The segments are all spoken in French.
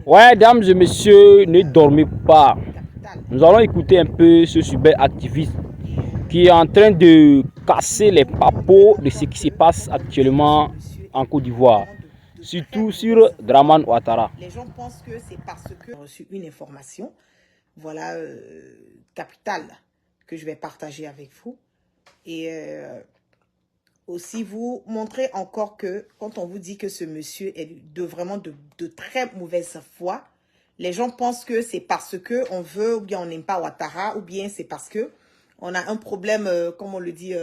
Ouais, dames et messieurs, ne dormez pas. Nous allons écouter un peu ce super activiste qui est en train de casser les papos de ce qui se passe actuellement en Côte d'Ivoire, surtout sur Draman Ouattara. Les gens pensent que c'est parce que j'ai reçu une information, voilà, capitale, que je vais partager avec vous. Et aussi vous montrer encore que quand on vous dit que ce monsieur est vraiment de très mauvaise foi, les gens pensent que c'est parce que on veut ou bien on n'aime pas Ouattara ou bien c'est parce que on a un problème, comme on le dit.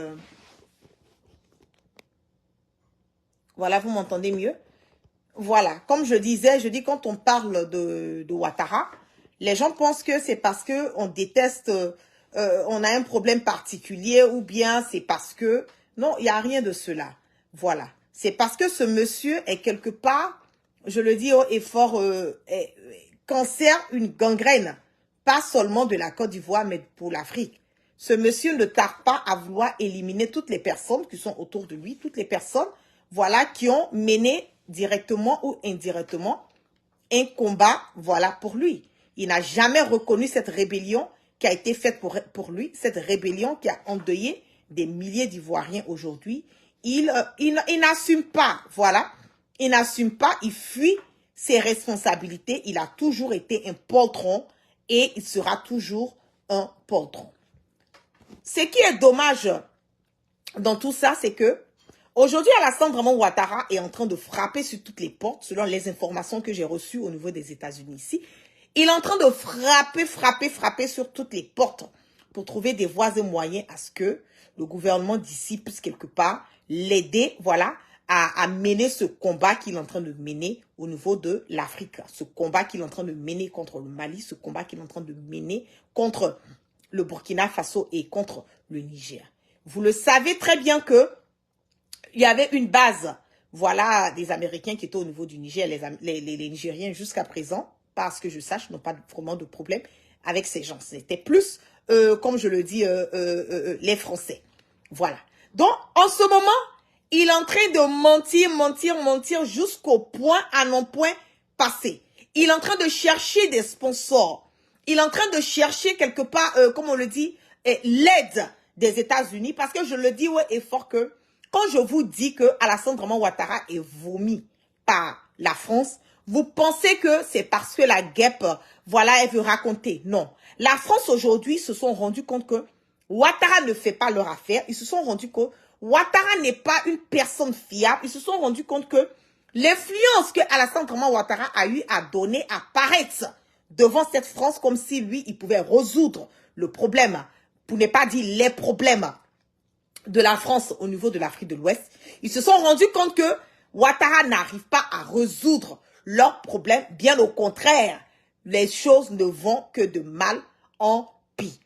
Voilà, vous m'entendez mieux? Voilà, comme je disais, je dis quand on parle de Ouattara, les gens pensent que c'est parce que on déteste, on a un problème particulier ou bien c'est parce que... Non, il n'y a rien de cela. Voilà, c'est parce que ce monsieur est quelque part, je le dis haut et fort, cancer, une gangrène, pas seulement de la Côte d'Ivoire, mais pour l'Afrique. Ce monsieur ne tarde pas à vouloir éliminer toutes les personnes qui sont autour de lui, toutes les personnes, voilà, qui ont mené directement ou indirectement un combat, voilà, pour lui. Il n'a jamais reconnu cette rébellion qui a été faite pour lui, cette rébellion qui a endeuillé des milliers d'Ivoiriens aujourd'hui. Il n'assume pas, voilà, il n'assume pas, il fuit ses responsabilités. Il a toujours été un poltron et il sera toujours un poltron. Ce qui est dommage dans tout ça, c'est que aujourd'hui, Alassane Draman Ouattara est en train de frapper sur toutes les portes, selon les informations que j'ai reçues au niveau des États-Unis ici. Il est en train de frapper sur toutes les portes pour trouver des voies et moyens à ce que le gouvernement d'ici puisse quelque part l'aider, voilà, à mener ce combat qu'il est en train de mener au niveau de l'Afrique. Ce combat qu'il est en train de mener contre le Mali, ce combat qu'il est en train de mener contre le Burkina Faso et contre le Niger. Vous le savez très bien que il y avait une base, voilà, des Américains qui étaient au niveau du Niger. Les Nigériens, jusqu'à présent, parce que je sache, n'ont pas vraiment de problème avec ces gens. C'était plus, comme je le dis, les Français. Voilà. Donc, en ce moment, il est en train de mentir jusqu'au point à non point passé. Il est en train de chercher des sponsors. Il est en train de chercher quelque part, comme on le dit, l'aide des États-Unis. Parce que je le dis, ouais, et fort que, quand je vous dis que Alassane Draman Ouattara est vomi par la France, vous pensez que c'est parce que la guêpe, voilà, elle veut raconter. Non. La France aujourd'hui se sont rendus compte que Ouattara ne fait pas leur affaire. Ils se sont rendus compte que Ouattara n'est pas une personne fiable. Ils se sont rendus compte que l'influence que Alassane Draman Ouattara a eu à donner apparaître devant cette France comme si lui, il pouvait résoudre le problème, pour ne pas dire les problèmes de la France au niveau de l'Afrique de l'Ouest. Ils se sont rendus compte que Ouattara n'arrive pas à résoudre leurs problèmes. Bien au contraire, les choses ne vont que de mal en pis.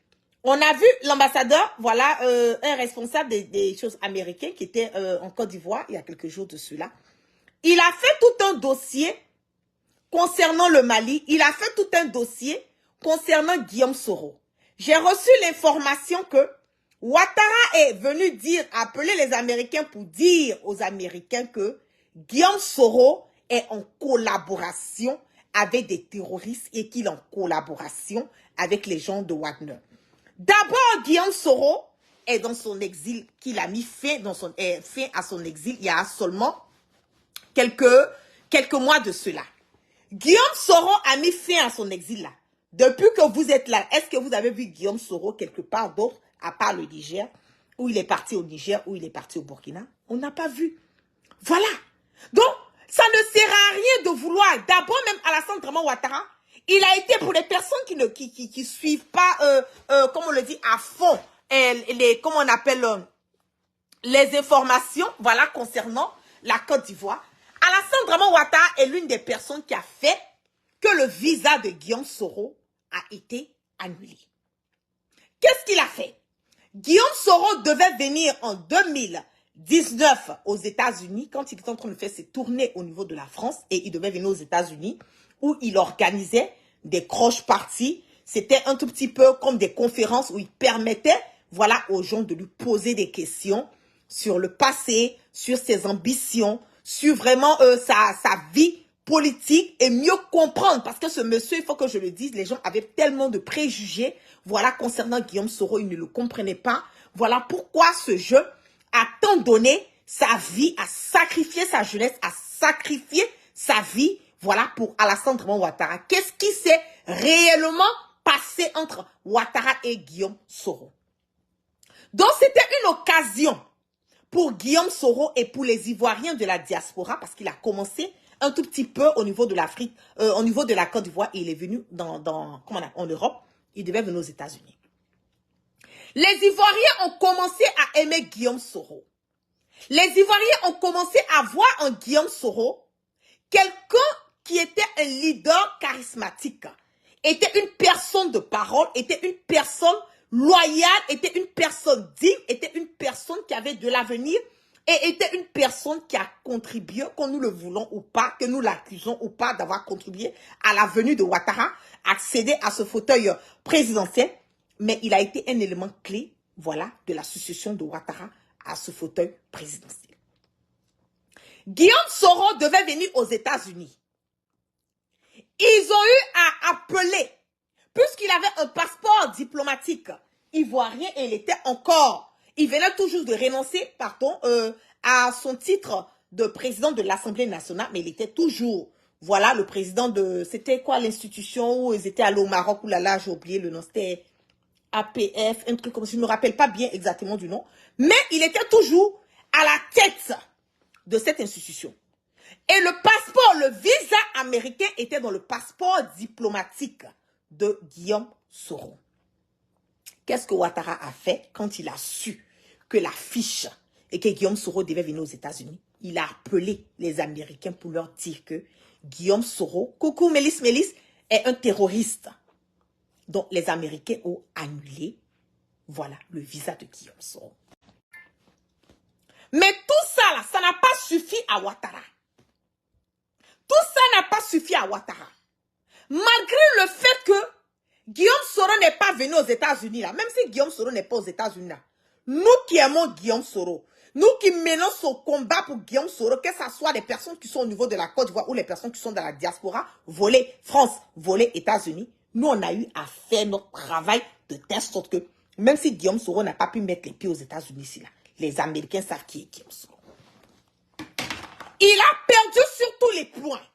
On a vu l'ambassadeur, voilà, un responsable des choses américaines qui était en Côte d'Ivoire il y a quelques jours de cela. Il a fait tout un dossier concernant le Mali. Il a fait tout un dossier concernant Guillaume Soro. J'ai reçu l'information que Ouattara est venu appeler les Américains pour dire aux Américains que Guillaume Soro est en collaboration avec des terroristes et qu'il est en collaboration avec les gens de Wagner. D'abord, Guillaume Soro est dans son exil, qu'il a mis fin à son exil il y a seulement quelques mois de cela. Guillaume Soro a mis fin à son exil là. Depuis que vous êtes là, est-ce que vous avez vu Guillaume Soro quelque part d'autre, à part le Niger, où il est parti au Niger, où il est parti au Burkina? On n'a pas vu. Voilà. Donc, ça ne sert à rien de vouloir. D'abord, même Alassane Draman Ouattara, il a été pour les personnes qui suivent pas, comme on le dit, à fond, comment on appelle, les informations, voilà, concernant la Côte d'Ivoire. Alassane Draman Ouattara est l'une des personnes qui a fait que le visa de Guillaume Soro a été annulé. Qu'est-ce qu'il a fait? Guillaume Soro devait venir en 2019 aux États-Unis quand il était en train de faire ses tournées au niveau de la France et il devait venir aux États-Unis où il organisait des croche parties. C'était un tout petit peu comme des conférences où il permettait, voilà, aux gens de lui poser des questions sur le passé, sur ses ambitions, sur vraiment sa vie politique et mieux comprendre. Parce que ce monsieur, il faut que je le dise, les gens avaient tellement de préjugés, voilà, concernant Guillaume Soro, ils ne le comprenaient pas. Voilà pourquoi ce jeu a tant donné sa vie, a sacrifié sa jeunesse, a sacrifié sa vie, voilà, pour Alassane Draman Ouattara. Qu'est-ce qui s'est réellement passé entre Ouattara et Guillaume Soro? Donc, c'était une occasion pour Guillaume Soro et pour les Ivoiriens de la diaspora, parce qu'il a commencé un tout petit peu au niveau de l'Afrique, au niveau de la Côte d'Ivoire, et il est venu en Europe, il devait venir aux États-Unis. Les Ivoiriens ont commencé à aimer Guillaume Soro. Les Ivoiriens ont commencé à voir en Guillaume Soro quelqu'un qui était un leader charismatique, était une personne de parole, était une personne loyale, était une personne digne, était une personne qui avait de l'avenir et était une personne qui a contribué, que nous le voulons ou pas, que nous l'accusons ou pas d'avoir contribué à la venue de Ouattara, accéder à ce fauteuil présidentiel, mais il a été un élément clé, voilà, de la succession de Ouattara à ce fauteuil présidentiel. Guillaume Soro devait venir aux États-Unis. Ils ont eu à appeler, puisqu'il avait un passeport diplomatique ivoirien et il venait toujours de renoncer, à son titre de président de l'Assemblée nationale, mais il était toujours, voilà, le président de, c'était quoi l'institution où ils étaient allés au Maroc, là, j'ai oublié le nom, c'était APF, un truc comme ça, je ne me rappelle pas bien exactement du nom, mais il était toujours à la tête de cette institution. Et le passeport, le visa américain était dans le passeport diplomatique de Guillaume Soro. Qu'est-ce que Ouattara a fait quand il a su que la fiche et que Guillaume Soro devait venir aux États-Unis? Il a appelé les Américains pour leur dire que Guillaume Soro, coucou Mélis, est un terroriste. Donc les Américains ont annulé, voilà, le visa de Guillaume Soro. Mais tout ça, là, ça n'a pas suffi à Ouattara. Tout ça n'a pas suffi à Ouattara. Malgré le fait que Guillaume Soro n'est pas venu aux États-Unis, là, même si Guillaume Soro n'est pas aux États-Unis, là, nous qui aimons Guillaume Soro, nous qui menons ce combat pour Guillaume Soro, que ce soit des personnes qui sont au niveau de la Côte d'Ivoire ou les personnes qui sont dans la diaspora, voler France, voler États-Unis, nous on a eu à faire notre travail de telle sorte que, même si Guillaume Soro n'a pas pu mettre les pieds aux États-Unis ici, là, les Américains savent qui est Guillaume Soro. Il a perdu sur tous les points.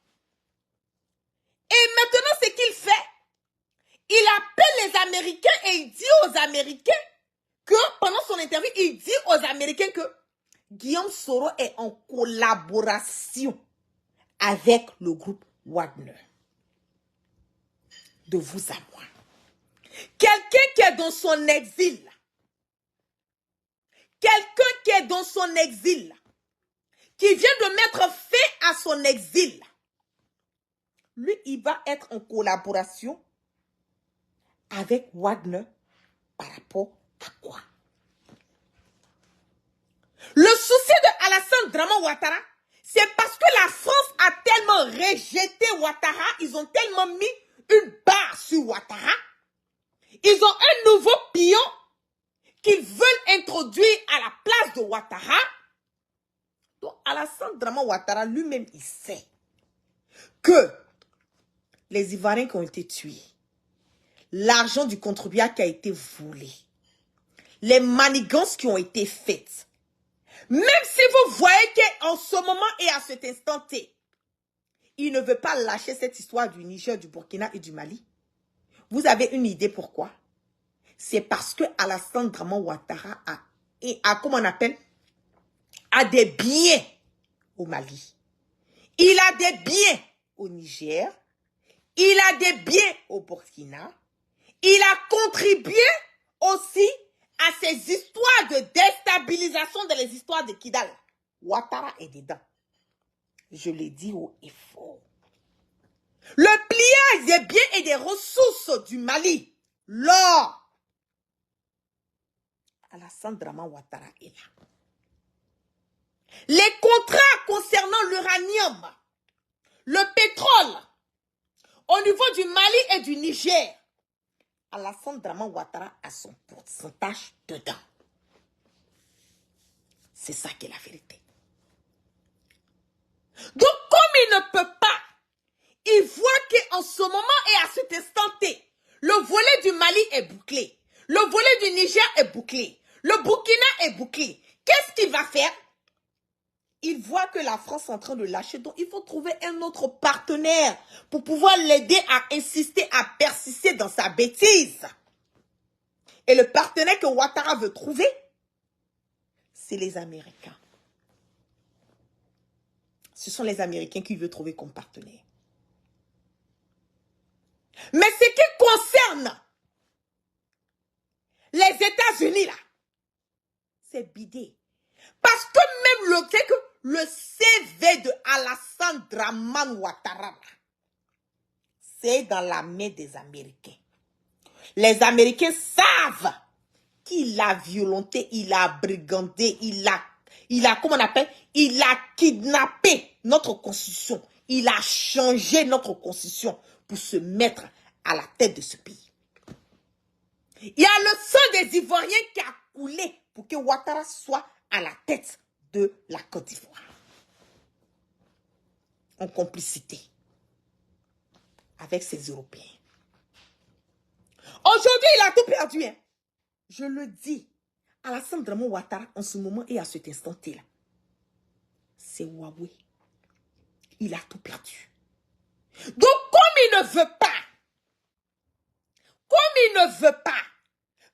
Et maintenant, ce qu'il fait, il appelle les Américains et il dit aux Américains que, pendant son interview, il dit aux Américains que Guillaume Soro est en collaboration avec le groupe Wagner. De vous à moi. Quelqu'un qui est dans son exil. Quelqu'un qui est dans son exil. Qui vient de mettre fin à son exil. Lui, il va être en collaboration avec Wagner par rapport à quoi? Le souci de Alassane Draman Ouattara, c'est parce que la France a tellement rejeté Ouattara, ils ont tellement mis une barre sur Ouattara, ils ont un nouveau pion qu'ils veulent introduire à la place de Ouattara. Donc Alassane Draman Ouattara lui-même, il sait que les Ivoiriens qui ont été tués, l'argent du contribuable qui a été volé, les manigances qui ont été faites, même si vous voyez qu'en ce moment et à cet instant T, il ne veut pas lâcher cette histoire du Niger, du Burkina et du Mali, vous avez une idée pourquoi? C'est parce que Alassane Draman Ouattara comment on appelle, a des biens au Mali. Il a des biens au Niger. Il a des biens au Burkina. Il a contribué aussi à ces histoires de déstabilisation dans les histoires de Kidal. Ouattara est dedans. Je l'ai dit haut et fort. Le pliage des biens et des ressources du Mali, l'or, Alassane Draman Ouattara est là. Les contrats concernant l'uranium, le pétrole, au niveau du Mali et du Niger, Alassane Draman Ouattara a son pourcentage dedans. C'est ça qui est la vérité. Donc, comme il ne peut pas il voit qu'en ce moment et à cet instant T, le volet du Mali est bouclé. Le volet du Niger est bouclé. Le Burkina est bouclé. Qu'est-ce qu'il va faire? Il voit que la France est en train de lâcher. Donc, il faut trouver un autre partenaire pour pouvoir l'aider à insister, à persister dans sa bêtise. Et le partenaire que Ouattara veut trouver, c'est les Américains. Ce sont les Américains qu'il veut trouver comme partenaire. Mais ce qui concerne les États-Unis, là, c'est bidé. Parce que même le CV de Alassane Dramane Ouattara, c'est dans la main des Américains. Les Américains savent qu'il a violenté, il a brigandé, il a, comment on appelle, il a kidnappé notre constitution. Il a changé notre constitution pour se mettre à la tête de ce pays. Il y a le sang des Ivoiriens qui a coulé pour que Ouattara soit à la tête de la Côte d'Ivoire. En complicité avec ces Européens. Aujourd'hui, il a tout perdu. Hein. Je le dis. Alassane Dramane Ouattara, en ce moment et à cet instant-là, c'est Huawei. Il a tout perdu. Donc, comme il ne veut pas,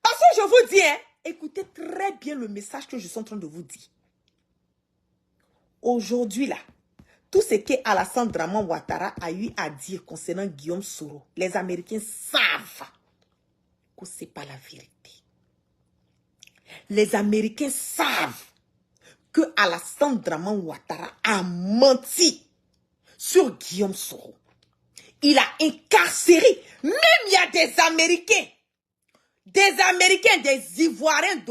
parce que je vous dis, hein, écoutez très bien le message que je suis en train de vous dire. Aujourd'hui, là, tout ce que Alassane Dramane Ouattara a eu à dire concernant Guillaume Soro, les Américains savent que ce n'est pas la vérité. Les Américains savent que Alassane Dramane Ouattara a menti sur Guillaume Soro. Il a incarcéré. Même il y a des Américains, des Ivoiriens,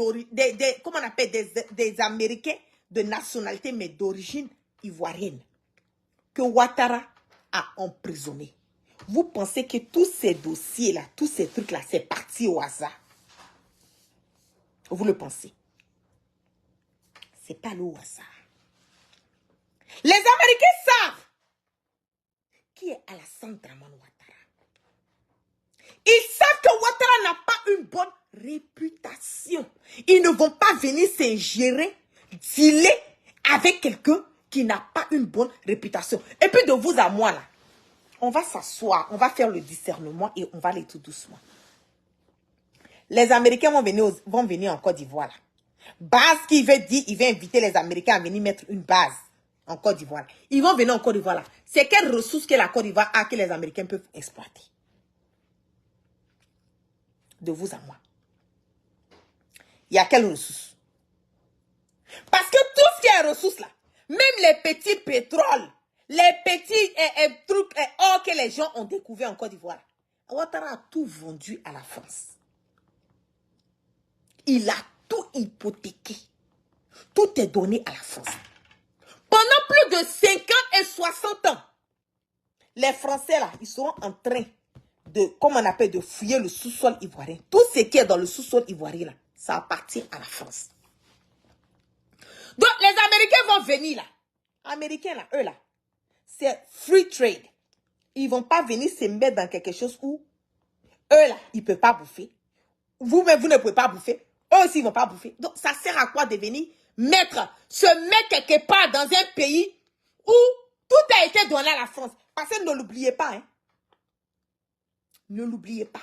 comment on appelle, des Américains de nationalité, mais d'origine ivoirienne, que Ouattara a emprisonné. Vous pensez que tous ces dossiers-là, tous ces trucs-là, c'est parti au hasard? Vous le pensez? C'est pas le hasard. Les Américains savent qui est Alassane Dramane Ouattara. Ils savent que Ouattara n'a pas une bonne réputation. Ils ne vont pas venir s'ingérer, dealer avec quelqu'un qui n'a pas une bonne réputation. Et puis de vous à moi, là, on va s'asseoir, on va faire le discernement et on va aller tout doucement. Les Américains vont venir en Côte d'Ivoire. Base qui veut dire, il va inviter les Américains à venir mettre une base en Côte d'Ivoire. Ils vont venir en Côte d'Ivoire. C'est quelles ressources que la Côte d'Ivoire a que les Américains peuvent exploiter? De vous à moi. Il y a quelles ressources? Parce que tout ce qui est ressources là, même les petits pétroles, les petits trucs or que les gens ont découvert en Côte d'Ivoire, Ouattara a tout vendu à la France. Il a tout hypothéqué. Tout est donné à la France. Pendant plus de 5 ans et 60 ans, les Français là, ils seront en train de, comme on appelle, de fouiller le sous-sol ivoirien. Tout ce qui est dans le sous-sol ivoirien là, ça appartient à la France. Donc les Américains vont venir là. Américains là, eux là, c'est free trade. Ils vont pas venir se mettre dans quelque chose où eux là, ils ne peuvent pas bouffer. Vous-même, vous ne pouvez pas bouffer. Eux aussi, ils ne vont pas bouffer. Donc, ça sert à quoi de venir se mettre quelque part dans un pays où tout a été donné à la France? Parce que ne l'oubliez pas, hein. Ne l'oubliez pas.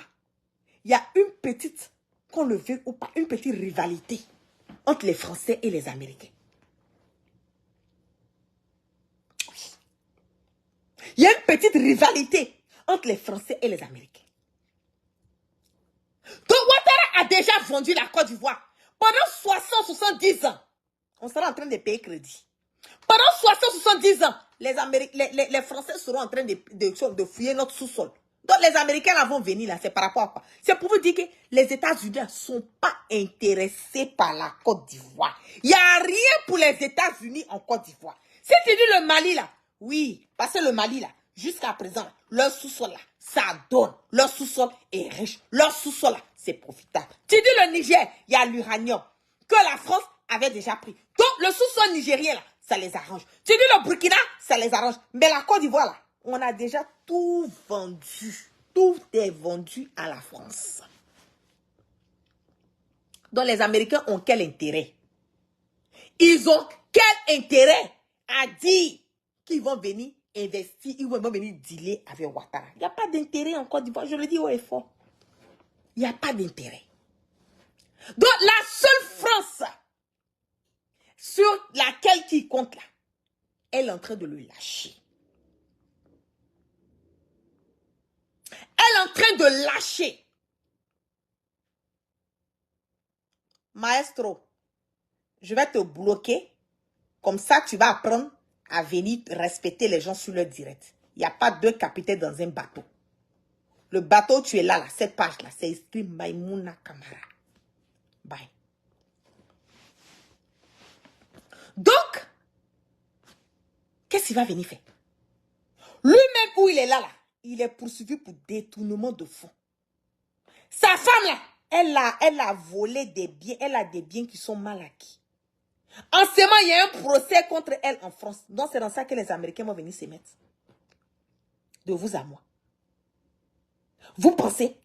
Il y a une petite, qu'on le veut ou pas, une petite rivalité entre les Français et les Américains. Oui. Il y a une petite rivalité entre les Français et les Américains. Donc, Ouattara a déjà vendu la Côte d'Ivoire. Pendant 60-70 ans, on sera en train de payer crédit. Pendant 60-70 ans, les Français seront en train de fouiller notre sous-sol. Donc, les Américains là vont venir là, c'est par rapport à quoi? C'est pour vous dire que les États-Unis ne sont pas intéressés par la Côte d'Ivoire. Il n'y a rien pour les États-Unis en Côte d'Ivoire. Si tu dis le Mali là, oui, parce que le Mali là, jusqu'à présent, leur sous-sol là, ça donne. Leur sous-sol est riche. Leur sous-sol là, c'est profitable. Tu dis le Niger, il y a l'uranium que la France avait déjà pris. Donc, le sous-sol nigérien là, ça les arrange. Tu dis le Burkina, ça les arrange. Mais la Côte d'Ivoire là, On a déjà tout vendu. Tout est vendu à la France. Donc les Américains ont quel intérêt? Ils ont quel intérêt à dire qu'ils vont venir investir, ils vont venir dealer avec Ouattara? Il n'y a pas d'intérêt en Côte d'Ivoire, je le dis haut et fort. Il n'y a pas d'intérêt. Donc la seule France sur laquelle qui compte là, elle est en train de le lâcher. Elle est en train de lâcher. Maestro, je vais te bloquer. Comme ça, tu vas apprendre à venir respecter les gens sur leur direct. Il n'y a pas deux capitaines dans un bateau. Le bateau, tu es là, cette page-là, c'est écrit Maïmouna Kamara. Bye. Donc, qu'est-ce qu'il va venir faire? Lui-même où il est là, il est poursuivi pour détournement de fonds. Sa femme là, elle a volé des biens, elle a des biens qui sont mal acquis. En ce moment, il y a un procès contre elle en France. Donc, c'est dans ça que les Américains vont venir se mettre. De vous à moi. Vous pensez?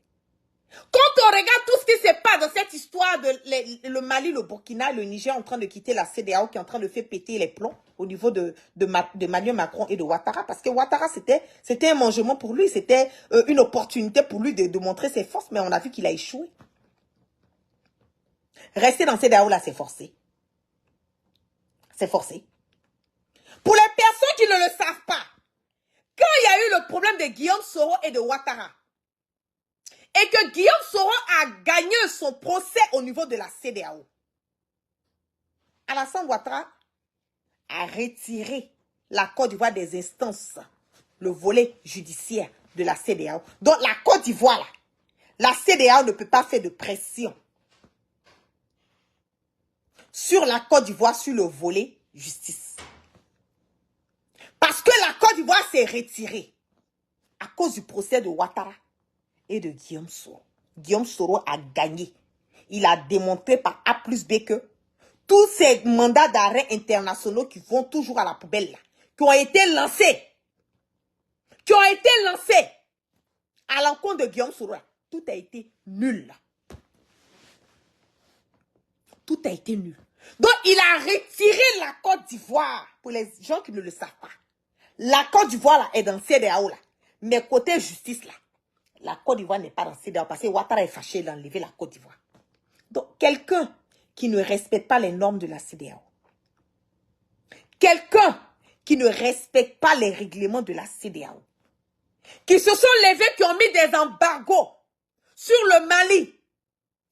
Quand on regarde tout ce qui se passe dans cette histoire de le Mali, le Burkina, le Niger en train de quitter la CEDEAO, qui est en train de faire péter les plombs au niveau de Emmanuel Macron et de Ouattara, parce que Ouattara, c'était un mangement pour lui, c'était une opportunité pour lui de montrer ses forces, mais on a vu qu'il a échoué. Rester dans CEDEAO là, c'est forcé. C'est forcé. Pour les personnes qui ne le savent pas, quand il y a eu le problème de Guillaume Soro et de Ouattara, et que Guillaume Soro a gagné son procès au niveau de la CEDEAO, Alassane Ouattara a retiré la Côte d'Ivoire des instances, le volet judiciaire de la CEDEAO. Donc la Côte d'Ivoire, là, la CEDEAO ne peut pas faire de pression sur la Côte d'Ivoire sur le volet justice. Parce que la Côte d'Ivoire s'est retirée à cause du procès de Ouattara et de Guillaume Soro. Guillaume Soro a gagné. Il a démontré par A plus B que tous ces mandats d'arrêt internationaux qui vont toujours à la poubelle, là, qui ont été lancés à l'encontre de Guillaume Soro, tout a été nul. Tout a été nul. Donc, il a retiré la Côte d'Ivoire. Pour les gens qui ne le savent pas, la Côte d'Ivoire là, est dans CEDEAO. Là. Mais côté justice, là, la Côte d'Ivoire n'est pas dans CEDEAO parce que Ouattara est fâché d'enlever la Côte d'Ivoire. Donc, quelqu'un qui ne respecte pas les normes de la CEDEAO, quelqu'un qui ne respecte pas les règlements de la CEDEAO, qui se sont levés, qui ont mis des embargos sur le Mali,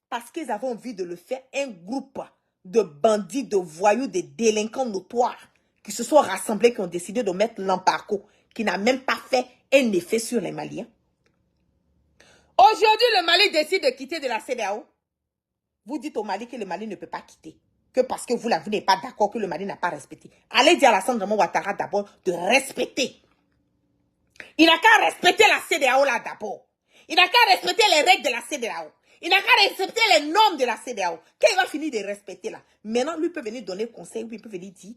parce qu'ils avaient envie de le faire, un groupe de bandits, de voyous, de délinquants notoires, qui se sont rassemblés, qui ont décidé de mettre l'embargo, qui n'a même pas fait un effet sur les Maliens. Aujourd'hui, le Mali décide de quitter de la CEDEAO. Vous dites au Mali que le Mali ne peut pas quitter. Que parce que vous n'êtes pas d'accord, que le Mali n'a pas respecté. Allez dire à Alassane Ouattara d'abord de respecter. Il n'a qu'à respecter la CEDEAO là d'abord. Il n'a qu'à respecter les règles de la CEDEAO. Il n'a qu'à respecter les normes de la CEDEAO. Quand il va finir de respecter là, maintenant lui peut venir donner conseil, ou il peut venir dire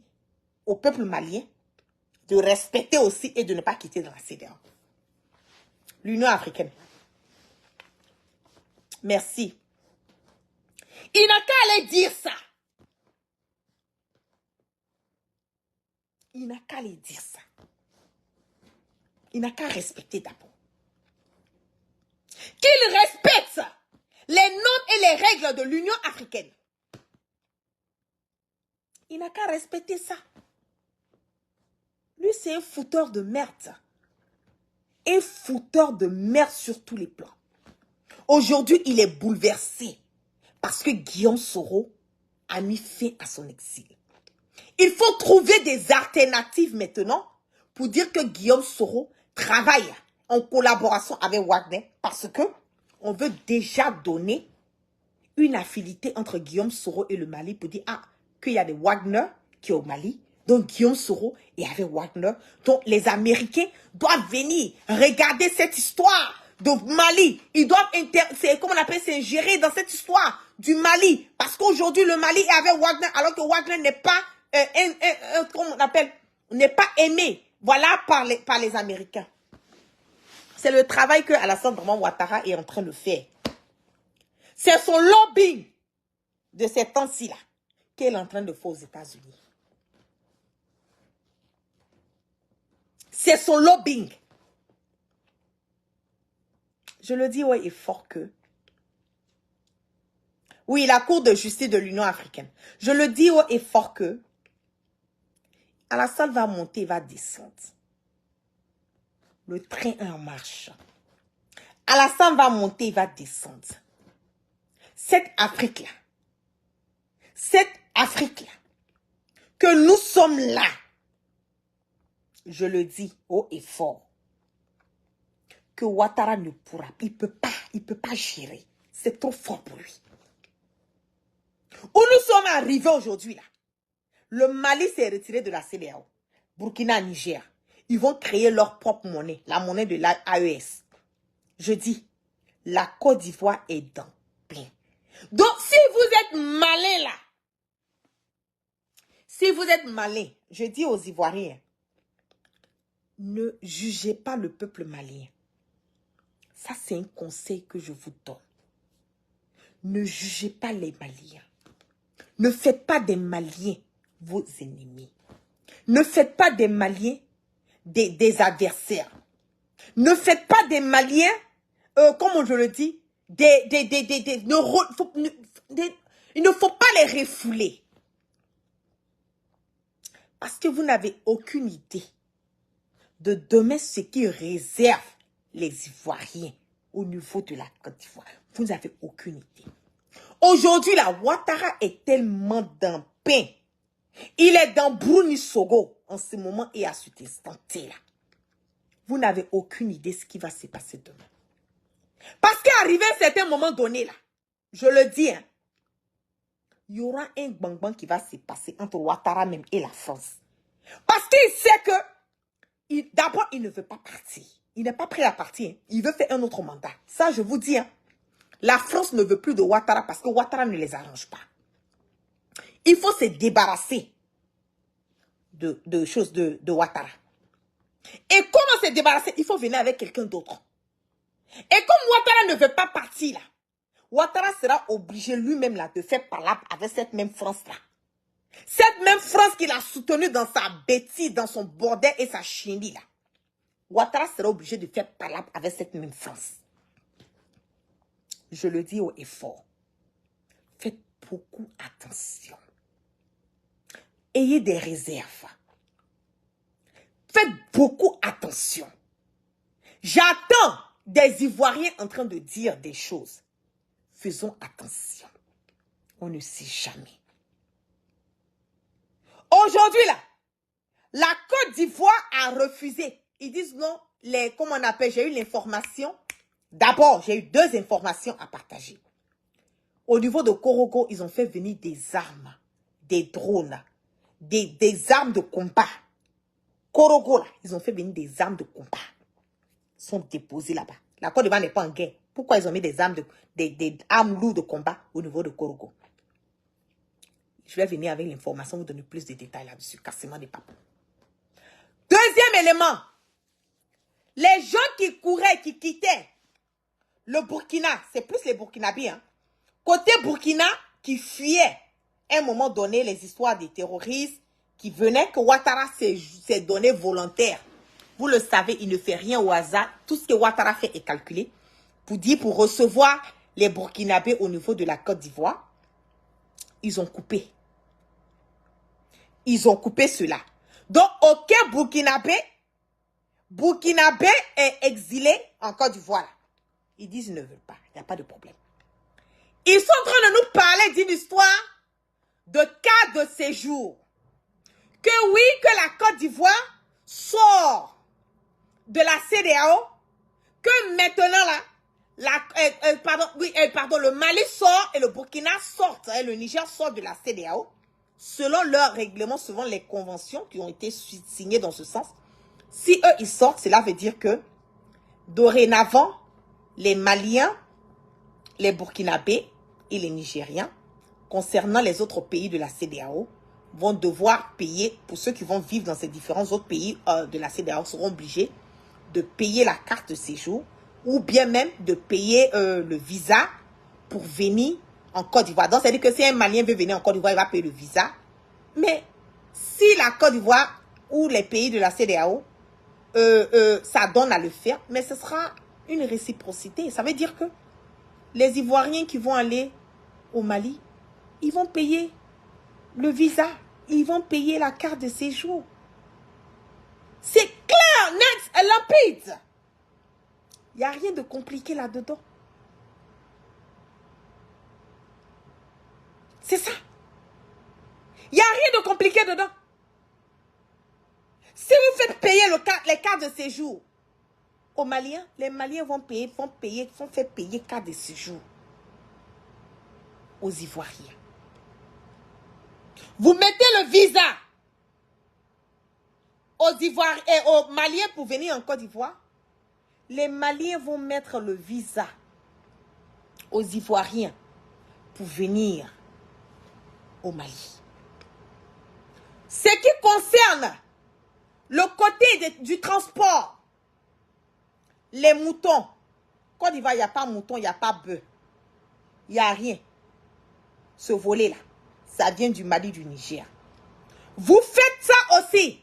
au peuple malien de respecter aussi et de ne pas quitter dans la CEDEAO. L'Union africaine. Merci. Il n'a qu'à aller dire ça. Il n'a qu'à aller dire ça. Il n'a qu'à respecter d'abord. Qu'il respecte les normes et les règles de l'Union africaine. Il n'a qu'à respecter ça. Lui, c'est un fouteur de merde. Un fouteur de merde sur tous les plans. Aujourd'hui, il est bouleversé parce que Guillaume Soro a mis fin à son exil. Il faut trouver des alternatives maintenant pour dire que Guillaume Soro travaille en collaboration avec Wagner parce que on veut déjà donner une affinité entre Guillaume Soro et le Mali pour dire qu'il y a des Wagner qui est au Mali. Donc Guillaume Soro est avec Wagner. Donc les Américains doivent venir regarder cette histoire de Mali. Ils doivent s'ingérer dans cette histoire du Mali. Parce qu'aujourd'hui le Mali est avec Wagner alors que Wagner n'est pas, comment on appelle, n'est pas aimé Voilà par les Américains. C'est le travail que Alassane Draman Ouattara est en train de faire. C'est son lobbying de ces temps-ci là qu'elle est en train de faire aux États-Unis. C'est son lobbying. Je le dis haut et fort que... Oui, la Cour de justice de l'Union africaine. Je le dis haut et fort que... Alassane va monter, va descendre. Le train est en marche. Alassane va monter, va descendre. Cette Afrique-là, que nous sommes là, je le dis haut et fort, que Ouattara ne pourra, il peut pas gérer. C'est trop fort pour lui. Où nous sommes arrivés aujourd'hui là, le Mali s'est retiré de la CEDEAO, Burkina, Niger. Ils vont créer leur propre monnaie, la monnaie de l'AES. Je dis, la Côte d'Ivoire est dans pain. Donc, si vous êtes malin là, si vous êtes malin, je dis aux Ivoiriens, ne jugez pas le peuple malien. Ça, c'est un conseil que je vous donne. Ne jugez pas les Maliens. Ne faites pas des Maliens vos ennemis. Ne faites pas des Maliens des adversaires. Ne faites pas des Maliens, comment je le dis, il ne faut pas les refouler. Parce que vous n'avez aucune idée de demain ce qui réserve les Ivoiriens au niveau de la Côte d'Ivoire. Vous n'avez aucune idée. Aujourd'hui, la Ouattara est tellement dans pain. Il est dans Brunisogo en ce moment et à cet instant-là. Vous n'avez aucune idée de ce qui va se passer demain. Parce qu'arrivé à un certain moment donné, là, je le dis, hein, il y aura un bang-bang qui va se passer entre Ouattara même et la France. Parce qu'il sait que, d'abord, il ne veut pas partir. Il n'est pas prêt à partir. Hein. Il veut faire un autre mandat. Ça, je vous dis, hein, la France ne veut plus de Ouattara parce que Ouattara ne les arrange pas. Il faut se débarrasser de choses de Ouattara. Et comment se débarrasser? Il faut venir avec quelqu'un d'autre. Et comme Ouattara ne veut pas partir là, Ouattara sera obligé lui-même là de faire palabre avec cette même France là. Cette même France qu'il a soutenue dans sa bêtise, dans son bordel et sa chenille là. Ouattara sera obligé de faire palabre avec cette même France. Je le dis haut et fort. Faites beaucoup attention. Ayez des réserves. Faites beaucoup attention. J'attends des Ivoiriens en train de dire des choses. Faisons attention. On ne sait jamais. Aujourd'hui, là, la Côte d'Ivoire a refusé. Ils disent non, comment on appelle, j'ai eu l'information. D'abord, j'ai eu 2 informations à partager. Au niveau de Korogo, ils ont fait venir des armes, des drones, des armes de combat. Korogo, là, ils ont fait venir des armes de combat. Ils sont déposés là-bas. La Côte d'Ivoire n'est pas en guerre. Pourquoi ils ont mis des armes, des armes lourdes de combat au niveau de Korogo? Je vais venir avec l'information, vous donner plus de détails là-dessus. Cassement des papes. Deuxième élément. Les gens qui couraient, qui quittaient le Burkina, c'est plus les Burkinabés, hein. Côté Burkina, qui fuyaient à un moment donné les histoires des terroristes qui venaient, que Ouattara s'est donné volontaire. Vous le savez, il ne fait rien au hasard. Tout ce que Ouattara fait est calculé pour recevoir les Burkinabés au niveau de la Côte d'Ivoire. Ils ont coupé. Ils ont coupé cela. Donc, aucun Burkinabé est exilé en Côte d'Ivoire. Ils disent qu'ils ne veulent pas. Il n'y a pas de problème. Ils sont en train de nous parler d'une histoire de cas de séjour. Que oui, que la Côte d'Ivoire sort de la CEDEAO. Que maintenant, là, le Mali sort et le Burkina sort. Le Niger sort de la CEDEAO. Selon leurs règlements, selon les conventions qui ont été signées dans ce sens. Si eux, ils sortent, cela veut dire que dorénavant, les Maliens, les Burkinabés et les Nigériens, concernant les autres pays de la CEDEAO, vont devoir payer, pour ceux qui vont vivre dans ces différents autres pays de la CEDEAO, seront obligés de payer la carte de séjour ou bien même de payer le visa pour venir en Côte d'Ivoire. Donc, c'est-à-dire que si un Malien veut venir en Côte d'Ivoire, il va payer le visa. Mais si la Côte d'Ivoire ou les pays de la CEDEAO, ça donne à le faire, mais ce sera une réciprocité. Ça veut dire que les Ivoiriens qui vont aller au Mali, ils vont payer le visa, ils vont payer la carte de séjour. C'est clair, net et limpide. Il n'y a rien de compliqué là-dedans. C'est ça. Il n'y a rien de compliqué dedans. Si vous faites payer les cartes de séjour aux Maliens, les Maliens vont faire payer carte de séjour aux Ivoiriens. Vous mettez le visa aux Ivoiriens et aux Maliens pour venir en Côte d'Ivoire. Les Maliens vont mettre le visa aux Ivoiriens pour venir au Mali. Ce qui concerne le côté du transport, les moutons. Côte d'Ivoire, il n'y a pas mouton, il n'y a pas bœuf. Il n'y a rien. Ce volet-là, ça vient du Mali, du Niger. Vous faites ça aussi.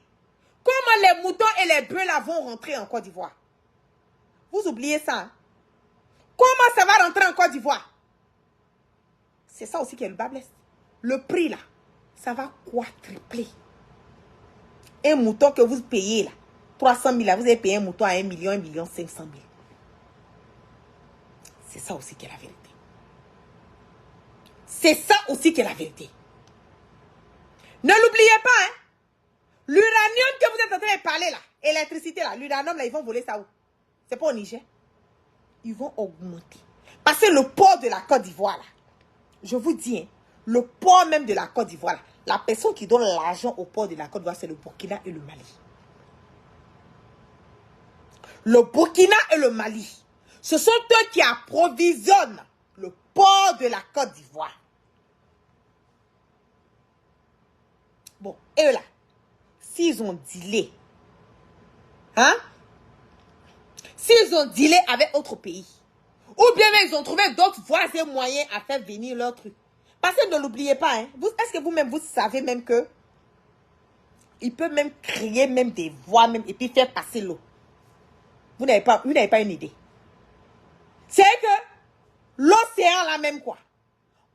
Comment les moutons et les bœufs là vont rentrer en Côte d'Ivoire? Vous oubliez ça. Hein? Comment ça va rentrer en Côte d'Ivoire? C'est ça aussi qui est le bas blesse. Le prix là, ça va quadrupler. Un mouton que vous payez là, 300 000 là, vous avez payé un mouton à 1 million, 1 million 500 000. C'est ça aussi qui est la vérité. C'est ça aussi qui est la vérité. Ne l'oubliez pas, hein. L'uranium que vous êtes en train de parler là, électricité là, l'uranium là, ils vont voler ça où? C'est pas au Niger. Ils vont augmenter. Parce que le port de la Côte d'Ivoire là, je vous dis, hein, le port même de la Côte d'Ivoire là, la personne qui donne l'argent au port de la Côte d'Ivoire, c'est le Burkina et le Mali. Le Burkina et le Mali, ce sont eux qui approvisionnent le port de la Côte d'Ivoire. Bon, et là, s'ils ont dealé, hein? S'ils ont dealé avec autre pays, ou bien même ils ont trouvé d'autres voies et moyens à faire venir leur truc. Parce que ne l'oubliez pas, hein, est-ce que vous-même, vous savez même que ils peuvent même créer même des voies même, et puis faire passer l'eau. Vous n'avez pas une idée. C'est que l'océan là même quoi.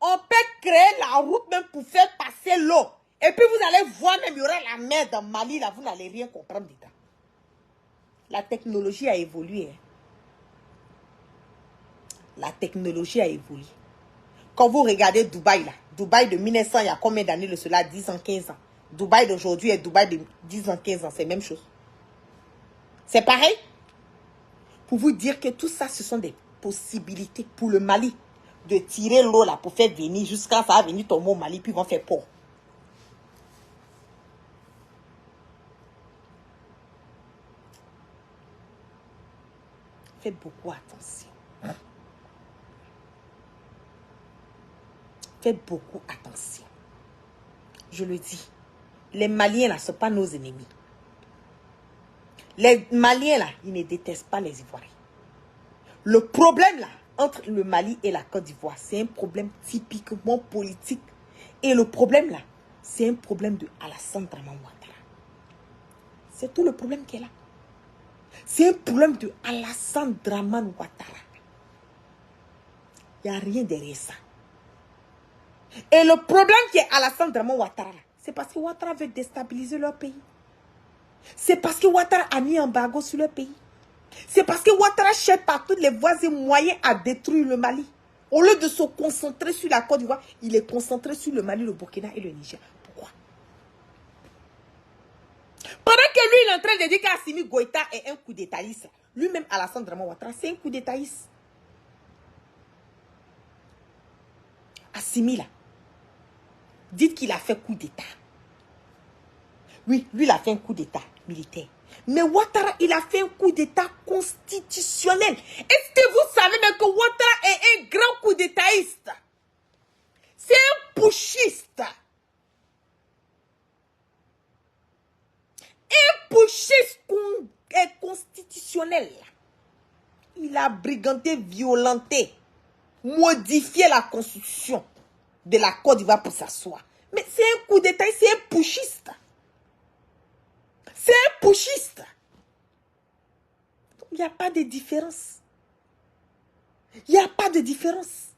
On peut créer la route même pour faire passer l'eau. Et puis vous allez voir même, il y aura la mer dans Mali là, vous n'allez rien comprendre dedans. La technologie a évolué. Hein. La technologie a évolué. Quand vous regardez Dubaï là, Dubaï de 1900, il y a combien d'années de cela? 10 ans, 15 ans. Dubaï d'aujourd'hui et Dubaï de 10 ans, 15 ans, c'est la même chose. C'est pareil. Pour vous dire que tout ça, ce sont des possibilités pour le Mali de tirer l'eau là pour faire venir jusqu'à ça va venir tomber au Mali, puis ils vont faire port. Faites beaucoup attention. Faites beaucoup attention. Je le dis. Les Maliens là, ce ne sont pas nos ennemis. Les Maliens là, ils ne détestent pas les Ivoiriens. Le problème là, entre le Mali et la Côte d'Ivoire, c'est un problème typiquement politique. Et le problème là, c'est un problème de Alassane Dramane Ouattara. C'est tout le problème qui est là. C'est un problème de Alassane Dramane Ouattara. Il n'y a rien derrière ça. Et le problème qui est Alassane Dramane Ouattara, c'est parce que Ouattara veut déstabiliser leur pays. C'est parce que Ouattara a mis un embargo sur le pays. C'est parce que Ouattara cherche par toutes les voies et moyens à détruire le Mali. Au lieu de se concentrer sur la Côte d'Ivoire, il est concentré sur le Mali, le Burkina et le Niger. Pourquoi? Pendant que lui, il est en train de dire qu'Assimi Goïta est un coup d'étaïste. Lui-même, Alassane Dramane Ouattara, c'est un coup d'étaïste. Assimi, là, dites qu'il a fait coup d'état. Oui, lui, il a fait un coup d'état militaire. Mais Ouattara, il a fait un coup d'état constitutionnel. Est-ce que vous savez même que Ouattara est un grand coup d'étaïste? C'est un putschiste. putschiste constitutionnel. Il a briganté, violenté, modifié la constitution de la Côte d'Ivoire pour s'asseoir. Mais c'est un coup d'État, c'est un putschiste. C'est un putschiste. Il n'y a pas de différence. Il n'y a pas de différence.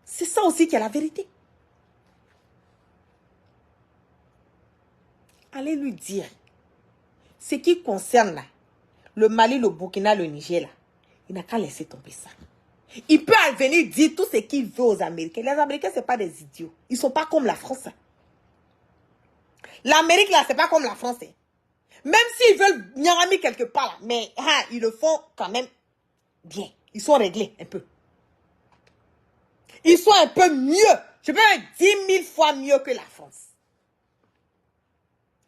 C'est ça aussi qui est la vérité. Allez lui dire, ce qui concerne là, le Mali, le Burkina, le Niger, là, il n'a qu'à laisser tomber ça. Il peut venir dire tout ce qu'il veut aux Américains. Les Américains, ce n'est pas des idiots. Ils ne sont pas comme la France. L'Amérique, là, ce n'est pas comme la France. Même s'ils veulent Nyarami quelque part, là, mais ils le font quand même bien. Ils sont réglés un peu. Ils sont un peu mieux. Je peux dire 10 000 fois mieux que la France.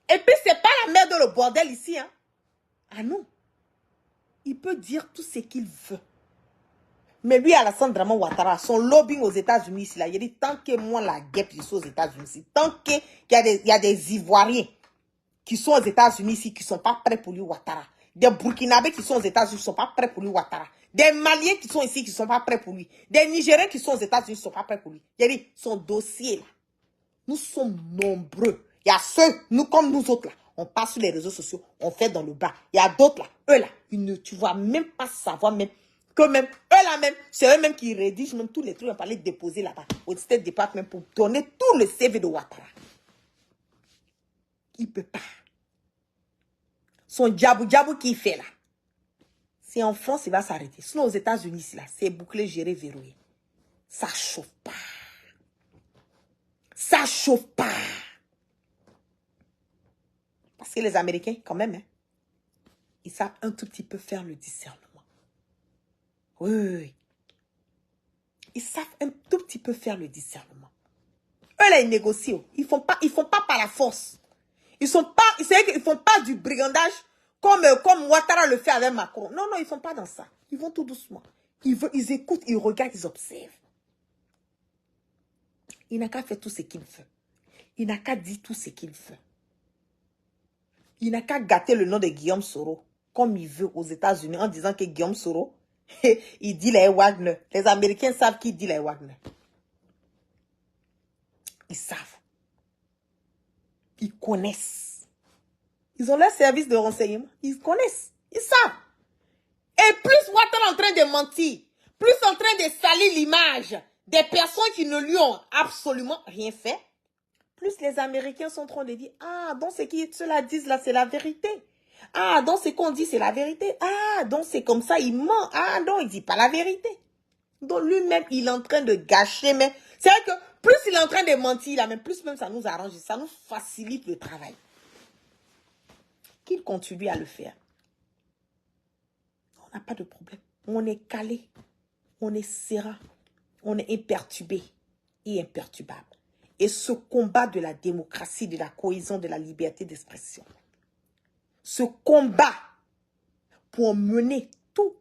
Et puis, ce n'est pas la merde le bordel ici. Hein. Ah non. Il peut dire tout ce qu'il veut. Mais lui, Alassane Draman Ouattara, son lobbying aux États-Unis, ici, là, il dit tant que moi, la guêpe, je suis aux États-Unis, ici, tant qu'il y a des Ivoiriens qui sont aux États-Unis ici, qui ne sont pas prêts pour lui, Ouattara. Des Burkinabés qui sont aux États-Unis, qui ne sont pas prêts pour lui, Ouattara. Des Maliens qui sont ici, qui ne sont pas prêts pour lui. Des Nigériens qui sont aux États-Unis, qui ne sont pas prêts pour lui. Il dit, son dossier, là, nous sommes nombreux. Il y a ceux, nous comme nous autres, là, on passe sur les réseaux sociaux, on fait dans le bas. Il y a d'autres, là, eux, là, tu ne vas même pas savoir même que même, eux, là, même, c'est eux-mêmes qui rédigent même tous les trucs, on va les déposer là-bas, au State Department, pour donner tout le CV de Ouattara. Il ne peut pas. Son diabou qu'il fait là, c'est en France, il va s'arrêter. Sinon, aux États-Unis, là, c'est bouclé, géré, verrouillé. Ça chauffe pas. Ça chauffe pas. Parce que les Américains, quand même, hein, ils savent un tout petit peu faire le discernement. Oui, oui, oui. Ils savent un tout petit peu faire le discernement. Eux, là, ils négocient. Ils font pas par la force. Ils font pas du brigandage comme Ouattara le fait avec Macron. Non, non, ils font pas dans ça. Ils vont tout doucement. Ils écoutent, ils regardent, ils observent. Il n'a qu'à faire tout ce qu'il veut. Il n'a qu'à dire tout ce qu'il veut. Il n'a qu'à gâter le nom de Guillaume Soro comme il veut aux États-Unis en disant que Guillaume Soro, il dit les Wagner. Les Américains savent qui dit les Wagner. Ils savent. Ils connaissent. Ils ont leur service de renseignement. Ils connaissent. Ils savent. Et plus Ouattara est en train de mentir, plus en train de salir l'image des personnes qui ne lui ont absolument rien fait, plus les Américains sont en train de dire, ah, donc ce que ceux-là disent là, c'est la vérité. Ah, donc ce qu'on dit, c'est la vérité. Ah, donc c'est comme ça, il ment. Ah, donc il ne dit pas la vérité. Donc lui-même, il est en train de gâcher. Mais c'est vrai que plus il est en train de mentir, là, mais plus même ça nous arrange, ça nous facilite le travail. Qu'il continue à le faire. On n'a pas de problème. On est calé. On est serein. On est imperturbé et imperturbable. Et ce combat de la démocratie, de la cohésion, de la liberté d'expression, ce combat pour mener tout,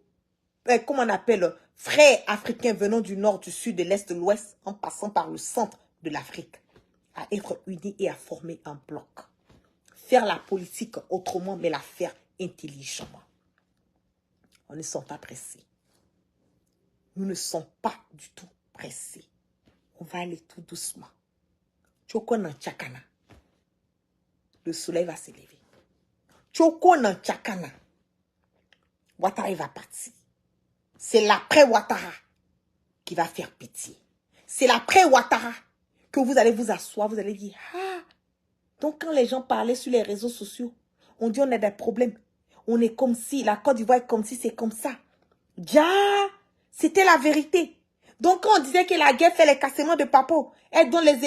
comme on appelle, frères africains venant du nord, du sud, de l'est, de l'ouest, en passant par le centre de l'Afrique, à être unis et à former un bloc. Faire la politique autrement, mais la faire intelligemment. On ne sont pas pressés. Nous ne sommes pas du tout pressés. On va aller tout doucement. Choko nan Tchakana. Le soleil va se lever. Choko nan Tchakana. Ouattara va partir. C'est l'après Ouattara qui va faire pitié. C'est l'après Ouattara que vous allez vous asseoir, vous allez dire, ah, donc quand les gens parlaient sur les réseaux sociaux, on dit on a des problèmes. On est comme si, la Côte d'Ivoire est comme si, c'est comme ça. Déjà, c'était la vérité. Donc quand on disait que la guerre fait les cassements de papo, elle donne les